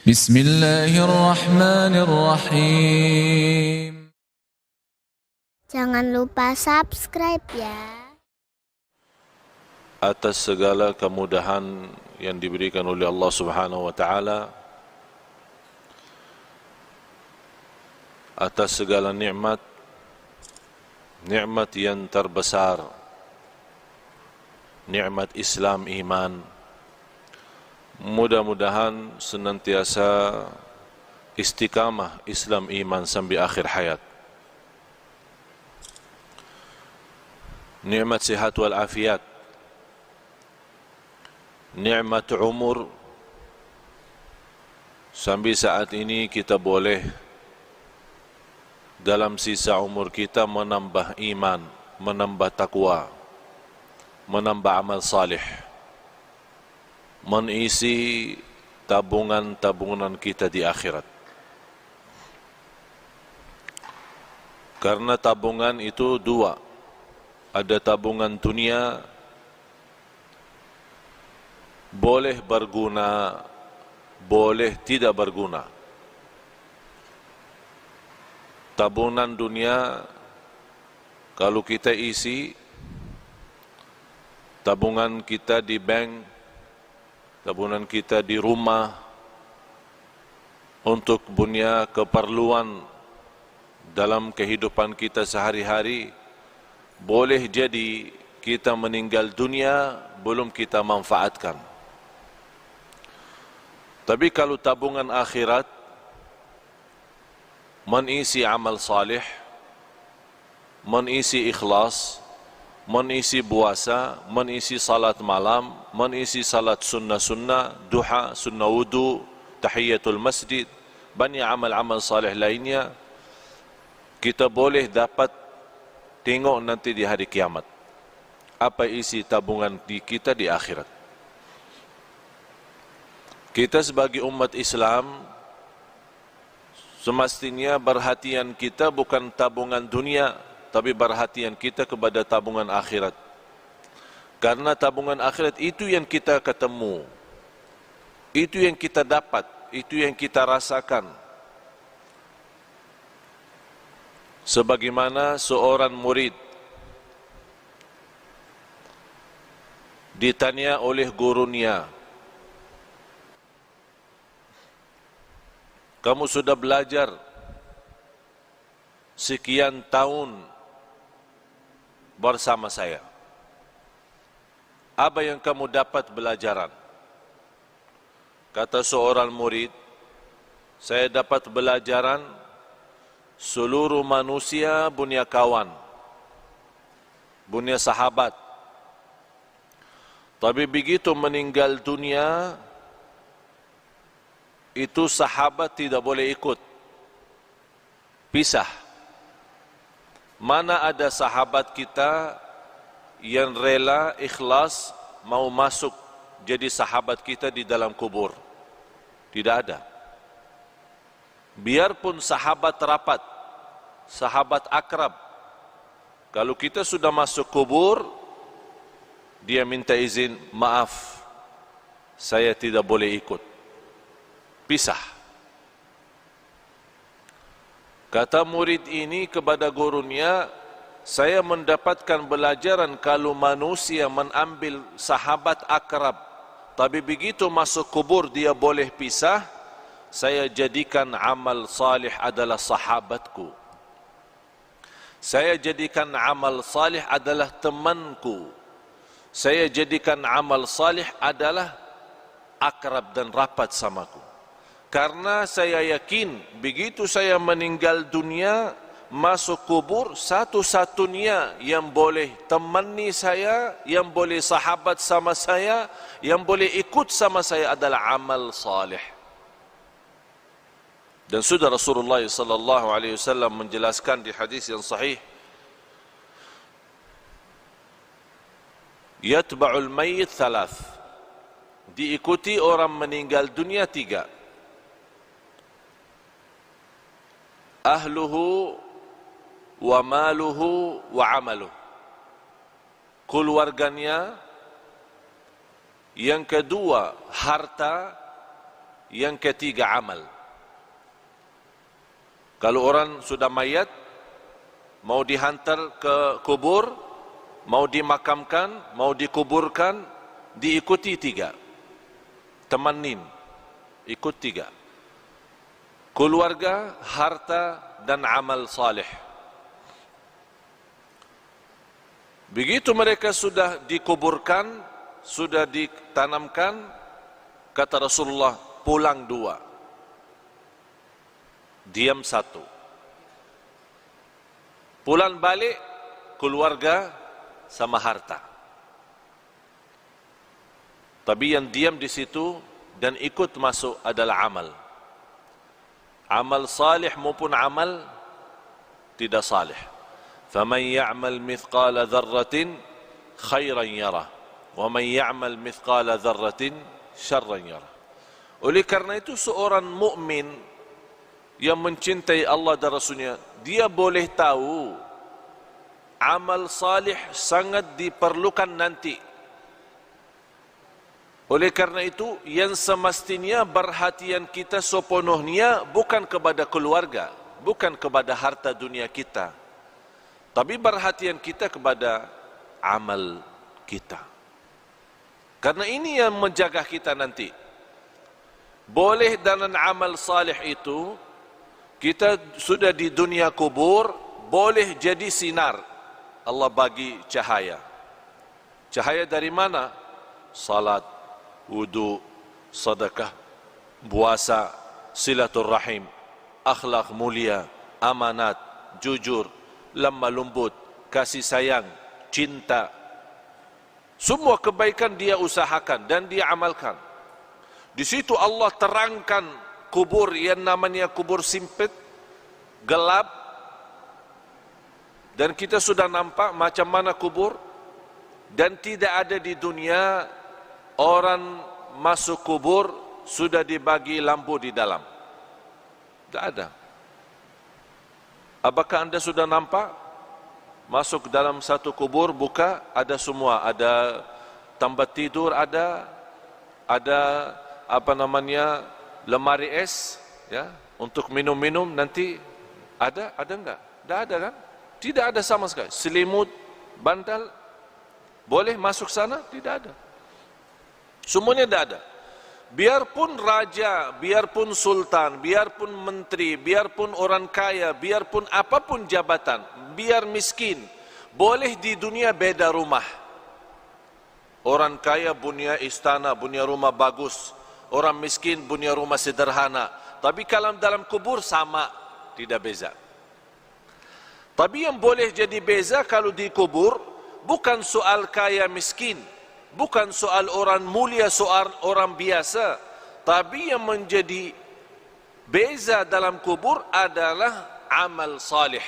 Bismillahirrahmanirrahim. Jangan lupa subscribe ya. Atas segala kemudahan yang diberikan oleh Allah Subhanahu wa taala, atas segala nikmat yang terbesar, nikmat Islam iman. Mudah-mudahan senantiasa istiqamah Islam iman sampai akhir hayat. Nikmat sihat wal afiat, nikmat umur. Sampai saat ini kita boleh dalam sisa umur kita menambah iman, menambah takwa, menambah amal salih, mengisi tabungan-tabungan kita di akhirat. Karena tabungan itu dua, ada tabungan dunia, boleh berguna, boleh tidak berguna. Tabungan dunia, kalau kita isi tabungan kita di bank, tabungan kita di rumah, untuk punya keperluan dalam kehidupan kita sehari-hari, boleh jadi kita meninggal dunia belum kita manfaatkan. Tapi kalau tabungan akhirat mengisi amal salih, mengisi ikhlas, mengisi puasa, mengisi salat malam, mengisi salat sunnah-sunnah, duha, sunnah wudu, tahiyatul masjid, banyak amal-amal salih lainnya, kita boleh dapat tengok nanti di hari kiamat apa isi tabungan kita di akhirat. Kita sebagai umat Islam semestinya perhatian kita bukan tabungan dunia, tapi perhatian kita kepada tabungan akhirat. Karena tabungan akhirat itu yang kita ketemu, itu yang kita dapat, itu yang kita rasakan. Sebagaimana seorang murid ditanya oleh gurunya, kamu sudah belajar sekian tahun bersama saya, apa yang kamu dapat belajaran? Kata seorang murid, saya dapat belajaran seluruh manusia punya kawan, punya sahabat. Tapi begitu meninggal dunia, itu sahabat tidak boleh ikut, pisah. Mana ada sahabat kita yang rela ikhlas mau masuk jadi sahabat kita di dalam kubur? Tidak ada. Biarpun sahabat rapat, sahabat akrab, kalau kita sudah masuk kubur, dia minta izin, maaf, saya tidak boleh ikut, pisah. Kata murid ini kepada gurunya, saya mendapatkan pelajaran kalau manusia mengambil sahabat akrab, tapi begitu masuk kubur dia boleh pisah. Saya jadikan amal salih adalah sahabatku. Saya jadikan amal salih adalah temanku. Saya jadikan amal salih adalah akrab dan rapat samaku. Karena saya yakin begitu saya meninggal dunia, masuk kubur, satu-satunya yang boleh temani saya, yang boleh sahabat sama saya, yang boleh ikut sama saya adalah amal salih. Dan sudah Rasulullah sallallahu alaihi wasallam menjelaskan di hadis yang sahih, yatba'ul mayyit thalath, diikuti orang meninggal dunia tiga. Ahluhu wa maluhu wa amaluh, keluarganya, yang kedua harta, yang ketiga amal. Kalau orang sudah mayat, mau dihantar ke kubur, mau dimakamkan, mau dikuburkan, diikuti tiga. Temanin, ikut tiga. Keluarga, harta, dan amal saleh. Begitu mereka sudah dikuburkan, sudah ditanamkan, kata Rasulullah, pulang dua, diam satu. Pulang balik, keluarga sama harta. Tapi yang diam di situ dan ikut masuk adalah amal. Amal salih maupun amal tidak salih. فَمَنْ يَعْمَلْ مِثْقَالَ ذَرَّةٍ خَيْرًا يَرَهُ وَمَنْ يَعْمَلْ مِثْقَالَ ذَرَّةٍ شَرًّا يَرَهُ. Oleh karena itu seorang mukmin yang mencintai Allah dan Rasulnya, dia boleh tahu amal salih sangat diperlukan nanti. Oleh karena itu, yang semestinya perhatian kita sepenuhnya bukan kepada keluarga, bukan kepada harta dunia kita, tapi perhatian kita kepada amal kita. Karena ini yang menjaga kita nanti. Boleh dengan amal salih itu, kita sudah di dunia kubur, boleh jadi sinar. Allah bagi cahaya. Cahaya dari mana? Salat, wudu, sedekah, puasa, silaturrahim, akhlak mulia, amanat, jujur, lemah lembut, kasih sayang, cinta. Semua kebaikan dia usahakan dan dia amalkan. Di situ Allah terangkan kubur yang namanya kubur sempit, gelap, dan kita sudah nampak macam mana kubur, dan tidak ada di dunia orang masuk kubur sudah dibagi lampu di dalam. Tidak ada. Apakah anda sudah nampak? Masuk dalam satu kubur, buka, ada semua. Ada tempat tidur, ada lemari es, ya, untuk minum-minum nanti. Ada enggak? Tidak ada kan? Tidak ada sama sekali. Selimut, bantal, boleh masuk sana? Tidak ada. Semuanya tidak ada. Biarpun raja, biarpun sultan, biarpun menteri, biarpun orang kaya, biarpun apapun jabatan, biar miskin, boleh di dunia beda rumah. Orang kaya punya istana, punya rumah bagus. Orang miskin punya rumah sederhana. Tapi kalau dalam kubur sama, tidak beza. Tapi yang boleh jadi beza kalau di kubur, bukan soal kaya miskin, bukan soal orang mulia, soal orang biasa. Tapi yang menjadi beza dalam kubur adalah amal salih.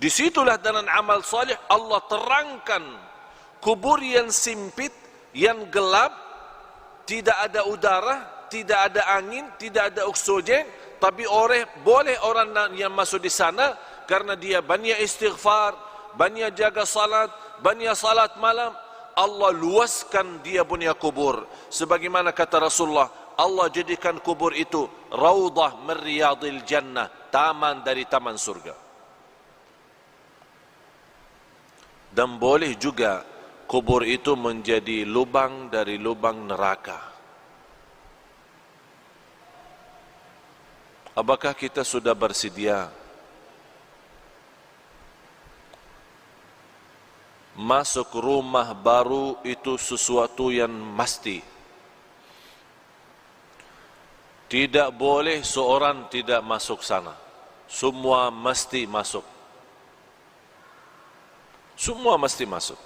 Disitulah dengan amal salih Allah terangkan kubur yang sempit, yang gelap, tidak ada udara, tidak ada angin, tidak ada oksigen, tapi boleh orang yang masuk di sana karena dia banyak istighfar, banyak jaga salat, banyak salat malam. Allah luaskan dia punya kubur. Sebagaimana kata Rasulullah, Allah jadikan kubur itu raudhah min riyadil jannah, taman dari taman surga. Dan boleh juga kubur itu menjadi lubang dari lubang neraka. Apakah kita sudah bersedia masuk rumah baru itu sesuatu yang mesti? Tidak boleh seorang tidak masuk sana. Semua mesti masuk. Semua mesti masuk.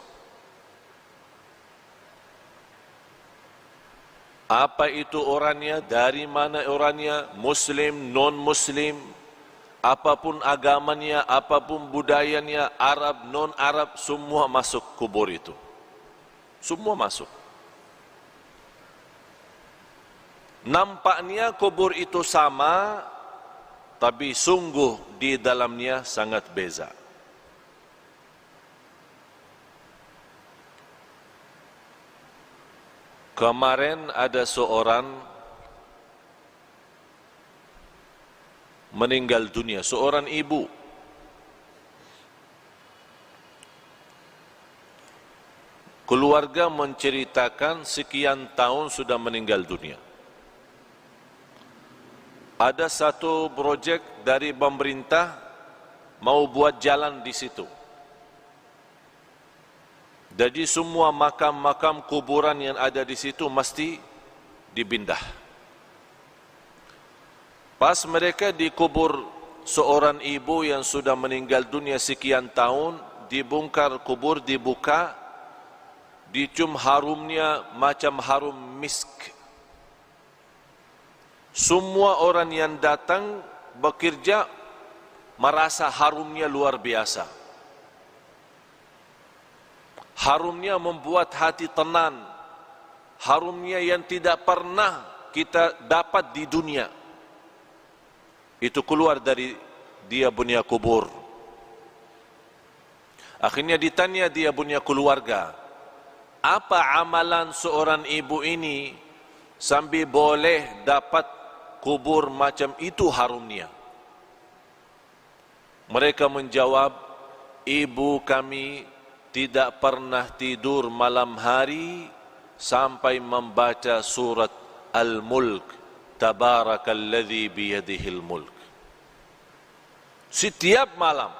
Apa itu orangnya, dari mana orangnya, muslim, non-muslim, apapun agamanya, apapun budayanya, Arab, non-Arab, semua masuk kubur itu. Semua masuk. Nampaknya kubur itu sama, tapi sungguh di dalamnya sangat beza. Kemarin ada seorang meninggal dunia, seorang ibu. Keluarga menceritakan sekian tahun sudah meninggal dunia. Ada satu projek dari pemerintah mau buat jalan di situ. Jadi semua makam-makam kuburan yang ada di situ mesti dipindah. Pas mereka dikubur seorang ibu yang sudah meninggal dunia sekian tahun, dibongkar kubur, dibuka, dicium harumnya macam harum misk. Semua orang yang datang bekerja merasa harumnya luar biasa. Harumnya membuat hati tenang. Harumnya yang tidak pernah kita dapat di dunia. Itu keluar dari dia punya kubur. Akhirnya ditanya dia punya keluarga, apa amalan seorang ibu ini sampai boleh dapat kubur macam itu harumnya? Mereka menjawab, ibu kami tidak pernah tidur malam hari sampai membaca surat Al-Mulk, Tabarakalladzi biyadihil mulk. Setiap malam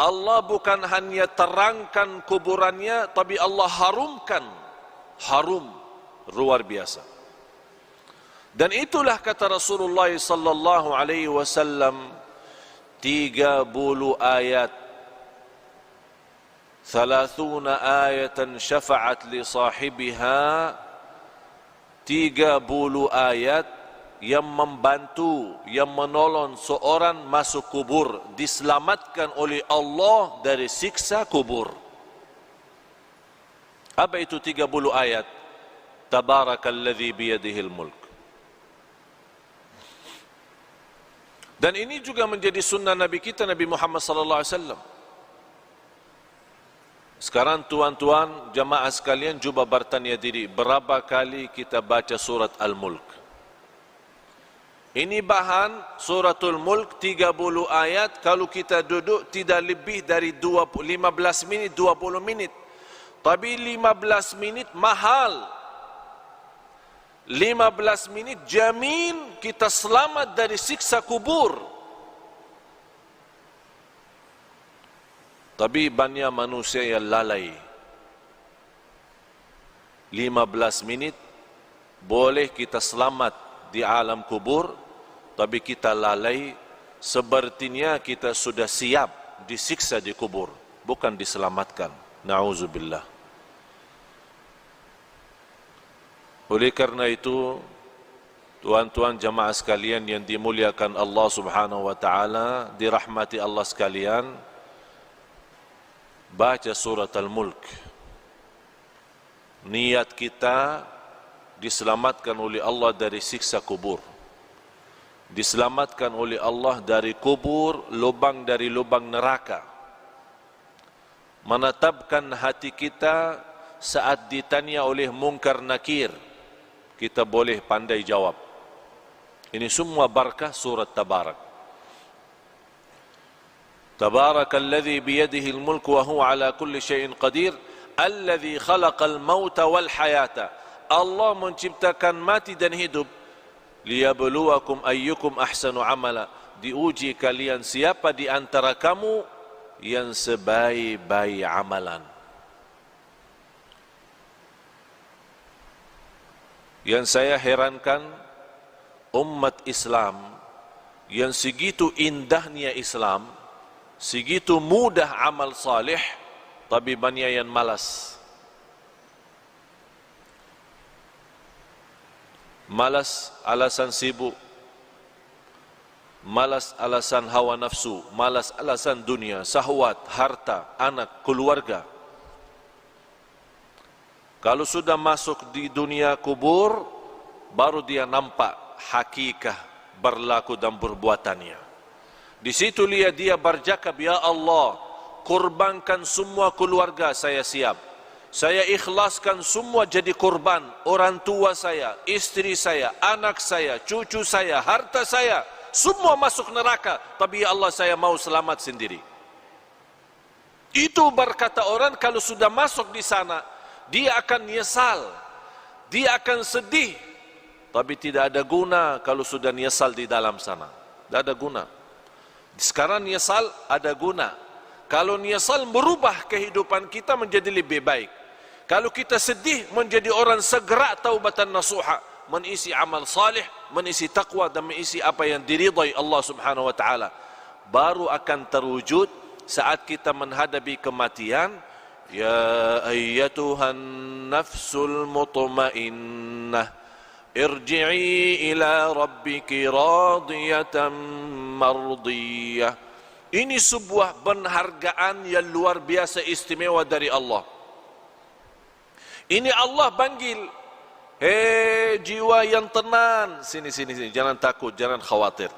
Allah bukan hanya terangkan kuburannya, tapi Allah harumkan. Harum luar biasa. Dan itulah kata Rasulullah sallallahu alaihi wasallam, 30 ayat, 30 ayatan syafa'at li sahibiha, 30 ayat yang membantu, yang menolong seorang masuk kubur, diselamatkan oleh Allah dari siksa kubur. Apa itu 30 ayat? Tabarakalladzi biyadihil mulk. Dan ini juga menjadi sunnah Nabi kita, Nabi Muhammad sallallahu alaihi wasallam. Sekarang tuan-tuan jamaah sekalian cuba bertanya diri, berapa kali kita baca surat Al-Mulk? Ini bahan suratul Mulk 30 ayat, kalau kita duduk tidak lebih dari 15 minit, 20 menit. Tapi 15 minit mahal. 15 menit jamin kita selamat dari siksa kubur. Tapi banyak manusia yang lalai. 15 menit boleh kita selamat di alam kubur, tapi kita lalai, sepertinya kita sudah siap disiksa di kubur, bukan diselamatkan. Na'udzubillah. Oleh karena itu, tuan-tuan jamaah sekalian yang dimuliakan Allah Subhanahu wa taala, dirahmati Allah sekalian, baca surat Al-Mulk. Niat kita diselamatkan oleh Allah dari siksa kubur, diselamatkan oleh Allah dari kubur, lubang dari lubang neraka. Menetapkan hati kita saat ditanya oleh mungkar nakir, kita boleh pandai jawab. Ini semua barakah surat Tabarak. Tabarakalladzi biyadihil mulk wa huwa ala kulli syai'in qadir, alladzi khalaqal mauta wal hayata. Allah menciptakan mati dan hidup, liyabluwakum ayyukum ahsanu amala, diuji kalian siapa di antara kamu yang sebaik-baik amalan. Yang saya herankan, umat Islam yang segitu indahnya Islam, segitu mudah amal salih, tapi banyak yang malas. Malas alasan sibuk, malas alasan hawa nafsu, malas alasan dunia, syahwat, harta, anak, keluarga. Kalau sudah masuk di dunia kubur, baru dia nampak hakikah berlaku dan perbuatannya. Di situ dia bercakap, ya Allah, kurbankan semua keluarga saya siap. Saya ikhlaskan semua jadi korban. Orang tua saya, istri saya, anak saya, cucu saya, harta saya, semua masuk neraka. Tapi ya Allah, saya mau selamat sendiri. Itu berkata orang kalau sudah masuk di sana, dia akan nyesal, dia akan sedih. Tapi tidak ada guna kalau sudah nyesal di dalam sana. Tidak ada guna. Sekarang nyesal ada guna. Kalau nyesal merubah kehidupan kita menjadi lebih baik. Kalau kita sedih menjadi orang segera taubatan nasuha, mengisi amal salih, mengisi taqwa dan mengisi apa yang diridai Allah Subhanahu wa taala. Baru akan terwujud saat kita menghadapi kematian. Ya ayyatuhan nafsul mutmainnah, irji'i ila rabbiki radiyatan mardiyah. Ini sebuah penghargaan yang luar biasa istimewa dari Allah. Ini Allah panggil, hei jiwa yang tenang, sini, jangan takut, jangan khawatir.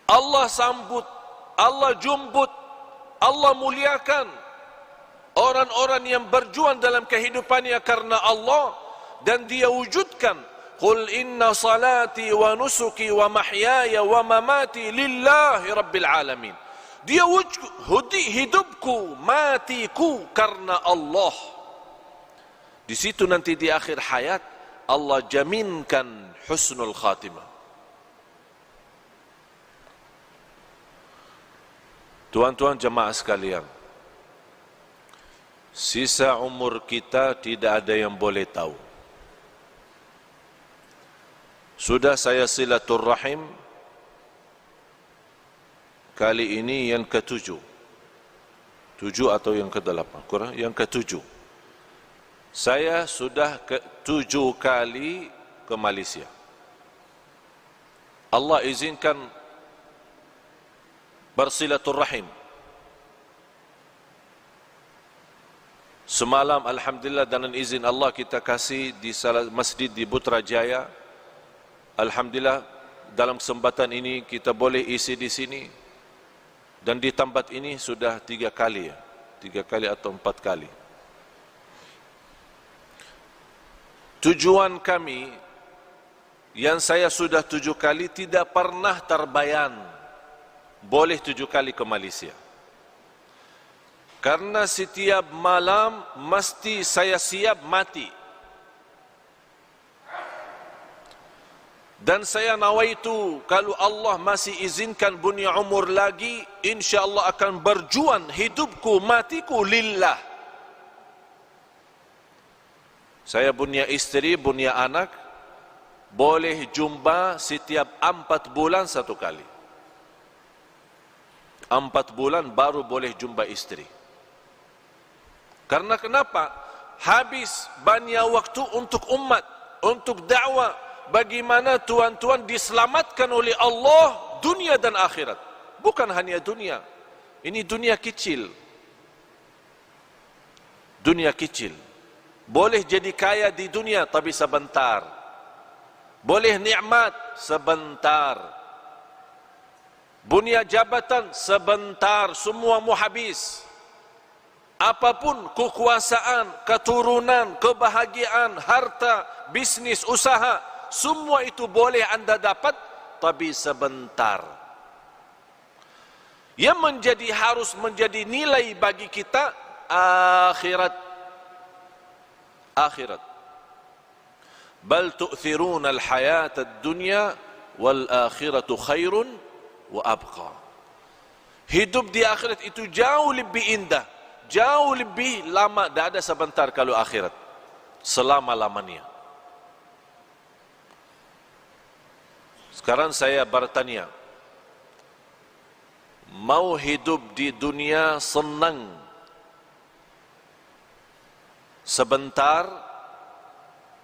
Allah sambut, Allah jemput, Allah muliakan orang-orang yang berjuang dalam kehidupannya karena Allah, dan dia wujudkan, qul inna salati wa nusuki wa mahyaya wa mamati lillahi rabbil alamin. Dia wujud hidupku, matiku karena Allah. Di situ nanti di akhir hayat Allah jaminkan husnul khatimah. Tuan-tuan jemaah sekalian, sisa umur kita tidak ada yang boleh tahu. Sudah saya silaturrahim kali ini yang ke-7. 7 atau yang ke-8? Kurang, yang ke-7. Saya sudah ke-7 kali ke Malaysia. Allah izinkan bersilaturrahim. Semalam alhamdulillah dengan izin Allah kita kasih di salah masjid di Putrajaya. Alhamdulillah dalam kesempatan ini kita boleh isi di sini. Dan di tempat ini sudah 3 kali ya. 3 kali atau 4 kali. Tujuan kami yang saya sudah 7 kali tidak pernah terbayang boleh 7 kali ke Malaysia. Karena setiap malam mesti saya siap mati. Dan saya nawaitu kalau Allah masih izinkan punya umur lagi, insyaAllah akan berjuang hidupku, matiku lillah. Saya punya istri, punya anak, boleh jumpa setiap 4 bulan 1 kali. 4 bulan baru boleh jumpa istri. Karena kenapa? Habis banyak waktu untuk umat, untuk dakwah. Bagaimana tuan-tuan diselamatkan oleh Allah dunia dan akhirat. Bukan hanya dunia. Ini dunia kecil. Dunia kecil. Boleh jadi kaya di dunia tapi sebentar. Boleh nikmat sebentar. Punya jabatan sebentar, semua mau habis. Apapun kekuasaan, keturunan, kebahagiaan, harta, bisnis, usaha, semua itu boleh anda dapat tapi sebentar. Yang menjadi harus menjadi nilai bagi kita akhirat. Akhirat. Bal tu'thiruna al-hayata ad-dunya wal akhiratu khairun wa abqa. Hidup di akhirat itu jauh lebih indah, jauh lebih lama, tidak ada sebentar kalau akhirat. Selama-lamanya. Sekarang saya bertanya, mau hidup di dunia senang sebentar,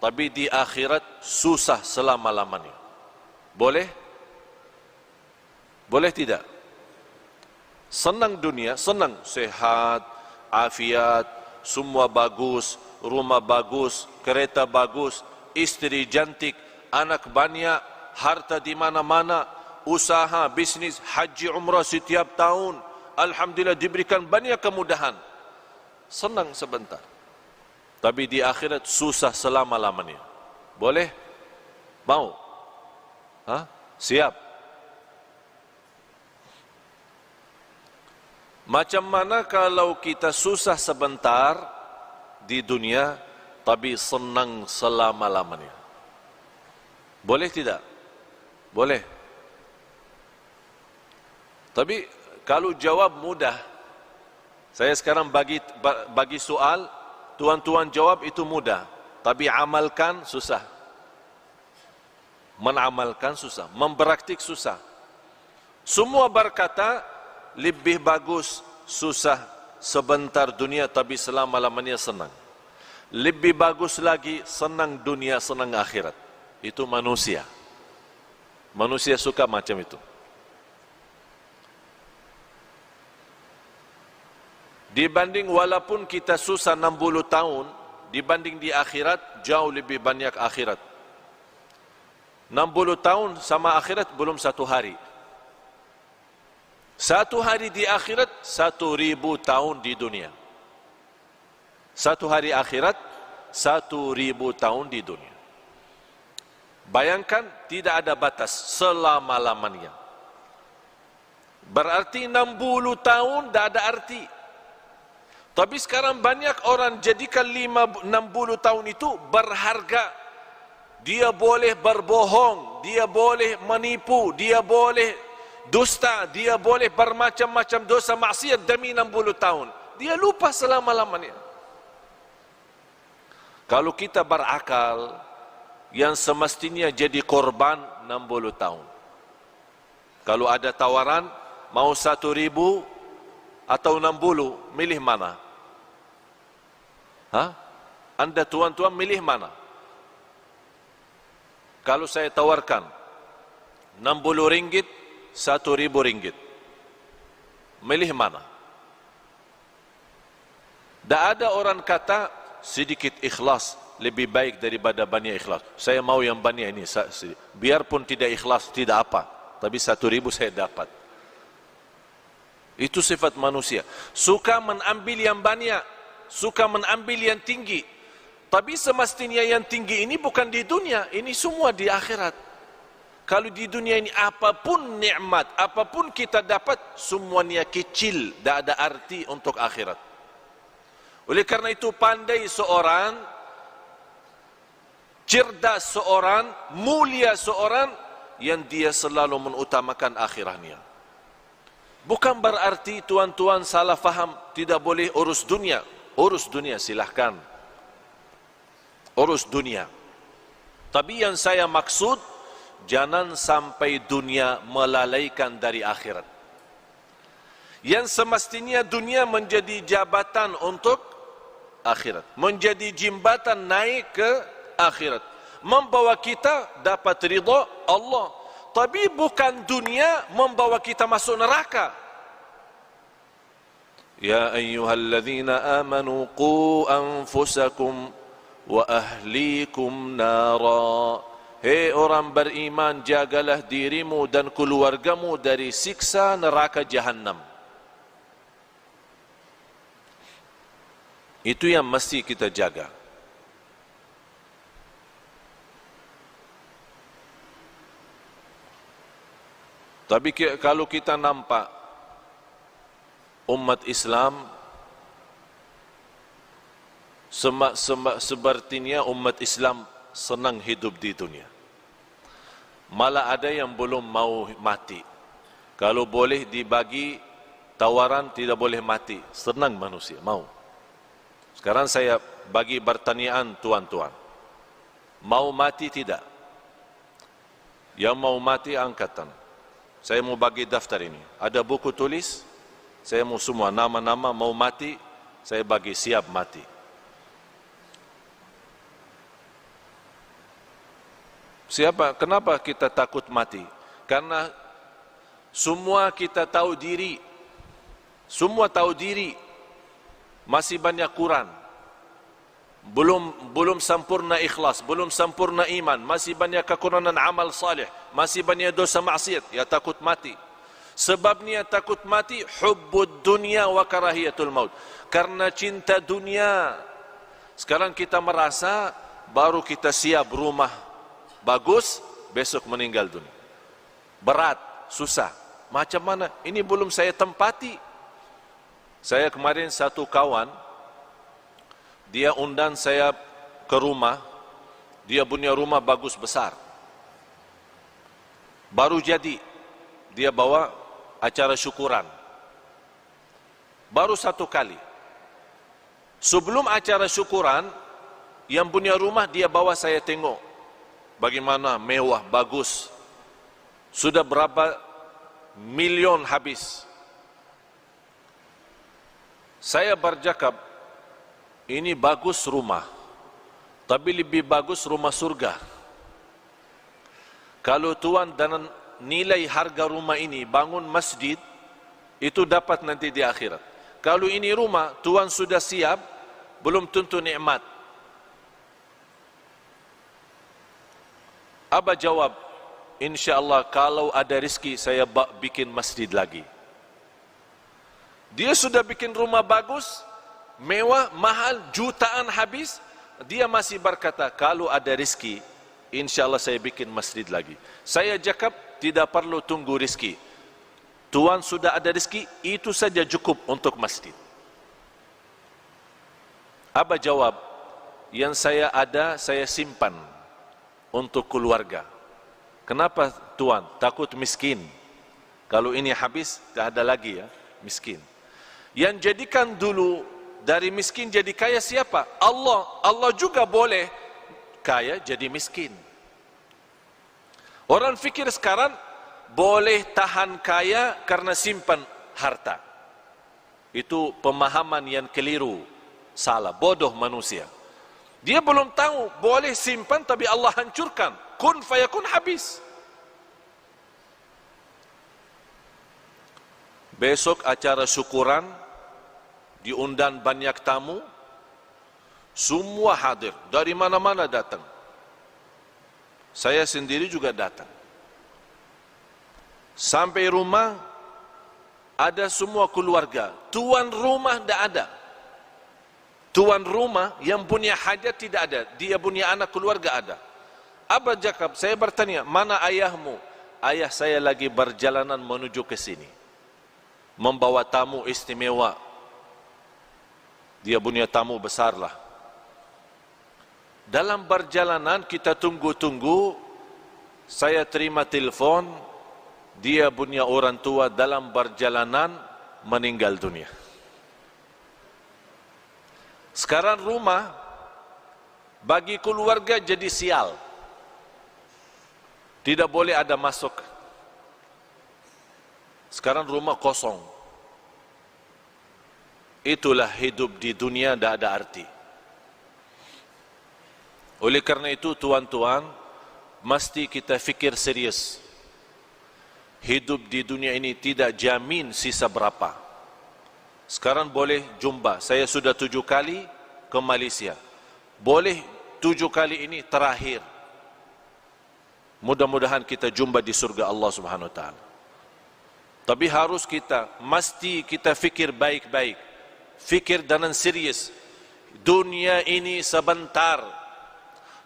tapi di akhirat susah selama-lamanya. Boleh? Boleh tidak? Senang dunia, senang, sehat, afiat, semua bagus, rumah bagus, kereta bagus, istri cantik, anak banyak, harta di mana-mana, usaha, bisnis, haji, umrah setiap tahun. Alhamdulillah diberikan banyak kemudahan. senang sebentar. Tapi di akhirat susah selama-lamanya. Boleh? Mau? Siap? Macam mana kalau kita susah sebentar di dunia, tapi senang selama-lamanya? Boleh tidak? Boleh. Tapi kalau jawab mudah, saya sekarang bagi soal, tuan-tuan jawab itu mudah, tapi amalkan susah. Menamalkan susah, mempraktik susah. Semua berkata lebih bagus susah sebentar dunia tapi selama-lamanya senang. Lebih bagus lagi senang dunia, senang akhirat. Itu manusia. Manusia suka macam itu. Dibanding walaupun kita susah 60 tahun, dibanding di akhirat jauh lebih banyak akhirat. 60 tahun sama akhirat belum 1 hari. 1 hari di akhirat 1000 tahun di dunia. 1 hari akhirat 1000 tahun di dunia. Bayangkan tidak ada batas selama-lamanya. Berarti 60 tahun tidak ada arti. Tapi sekarang banyak orang jadikan 60 tahun itu berharga. Dia boleh berbohong, dia boleh menipu, dia boleh dusta, dia boleh bermacam-macam dosa maksiat demi 60 tahun. Dia lupa selama-lamanya. Kalau kita berakal, yang semestinya jadi korban 60 tahun. Kalau ada tawaran, mau 1.000 atau 60, milih mana? Anda tuan-tuan milih mana? Kalau saya tawarkan 60 ringgit, 1.000 ringgit, milih mana? Tak ada orang kata sedikit ikhlas lebih baik daripada banyak ikhlas. Saya mau yang banyak ini, biarpun tidak ikhlas tidak apa, tapi 1.000 saya dapat. Itu sifat manusia. Suka mengambil yang banyak, suka mengambil yang tinggi. Tapi semestinya yang tinggi ini bukan di dunia, ini semua di akhirat. Kalau di dunia ini apapun nikmat, apapun kita dapat, semuanya kecil, tidak ada arti untuk akhirat. Oleh karena itu pandai seorang, cerdas seorang, mulia seorang, yang dia selalu mengutamakan akhiratnya. Bukan berarti tuan-tuan salah faham, tidak boleh urus dunia. Urus dunia silahkan. Urus dunia. Tapi yang saya maksud, jangan sampai dunia melalaikan dari akhirat. Yang semestinya dunia menjadi jabatan untuk akhirat. Menjadi jembatan naik ke akhirat. Membawa kita dapat ridha Allah. Tapi bukan dunia membawa kita masuk neraka. Ya ayyuhalladzina amanu qu anfusakum wa ahlikum nara. Hei orang beriman, jagalah dirimu dan keluargamu dari siksa neraka Jahannam. Itu yang mesti kita jaga. Tapi kalau kita nampak umat Islam sepertinya umat Islam senang hidup di dunia. Malah ada yang belum mau mati. Kalau boleh dibagi tawaran tidak boleh mati, senang manusia, mau. Sekarang saya bagi pertanyaan tuan-tuan. Mau mati tidak? Yang mau mati angkatan. Saya mau bagi daftar ini. Ada buku tulis, saya mau semua nama-nama mau mati, saya bagi siap mati. Siapa? Kenapa kita takut mati? Karena semua kita tahu diri. Semua tahu diri. Masih banyak kurang. Belum sempurna ikhlas, belum sempurna iman, masih banyak kekurangan amal salih, masih banyak dosa maksiat, ya takut mati. Sebabnya takut mati hubbud dunya wa karahiyatul maut. Karena cinta dunia. Sekarang kita merasa baru kita siap rumah bagus, besok meninggal dunia. Berat, susah. Macam mana? Ini belum saya tempati. Saya kemarin satu kawan, dia undang saya ke rumah. Dia punya rumah bagus besar. Baru jadi, dia bawa acara syukuran. Baru satu kali. Sebelum acara syukuran, yang punya rumah dia bawa saya tengok. Bagaimana mewah, bagus. Sudah berapa milion habis. Saya bercakap, ini bagus rumah. Tapi lebih bagus rumah surga. Kalau Tuhan dan nilai harga rumah ini bangun masjid, itu dapat nanti di akhirat. Kalau ini rumah Tuhan sudah siap, belum tentu nikmat. Abah jawab, InsyaAllah kalau ada rezeki saya bikin masjid lagi. Dia sudah bikin rumah bagus, mewah, mahal, jutaan habis. Dia masih berkata, kalau ada rezeki, InsyaAllah saya bikin masjid lagi. Saya cakap, tidak perlu tunggu rezeki. Tuhan sudah ada rezeki, itu saja cukup untuk masjid. Abah jawab, yang saya ada, saya simpan untuk keluarga. Kenapa Tuhan? Takut miskin. Kalau ini habis, tak ada lagi ya, miskin. Yang jadikan dulu dari miskin jadi kaya siapa? Allah. Allah juga boleh kaya jadi miskin. Orang fikir sekarang boleh tahan kaya karena simpan harta. Itu pemahaman yang keliru, salah, bodoh manusia. Dia belum tahu boleh simpan tapi Allah hancurkan. Kun fayakun, habis. Besok acara syukuran, diundang banyak tamu, semua hadir, dari mana-mana datang. Saya sendiri juga datang. Sampai rumah, ada semua keluarga. Tuan rumah tidak ada. Tuan rumah yang punya hajat tidak ada. Dia punya anak keluarga ada. Abah Jakab, saya bertanya, mana ayahmu? Ayah saya lagi berjalanan menuju ke sini. Membawa tamu istimewa. Dia punya tamu besarlah. Dalam perjalanan kita tunggu-tunggu, saya terima telefon, dia punya orang tua dalam perjalanan meninggal dunia. Sekarang rumah bagi keluarga jadi sial. Tidak boleh ada masuk. Sekarang rumah kosong. Itulah hidup di dunia, tidak ada arti. Oleh karena itu tuan-tuan, mesti kita fikir serius. Hidup di dunia ini tidak jamin sisa berapa. Sekarang boleh jumpa, saya sudah 7 kali ke Malaysia. Boleh 7 kali ini terakhir. Mudah-mudahan kita jumpa di surga Allah Subhanahu Wa Taala. Tapi harus mesti kita fikir baik-baik. Fikir dengan serius. Dunia ini sebentar.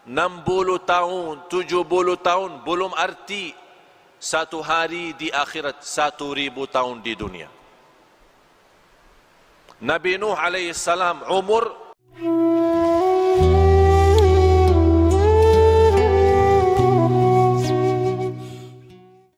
60 tahun, 70 tahun belum arti. Satu hari di akhirat, 1000 tahun di dunia. Nabi Nuh alaihissalam umur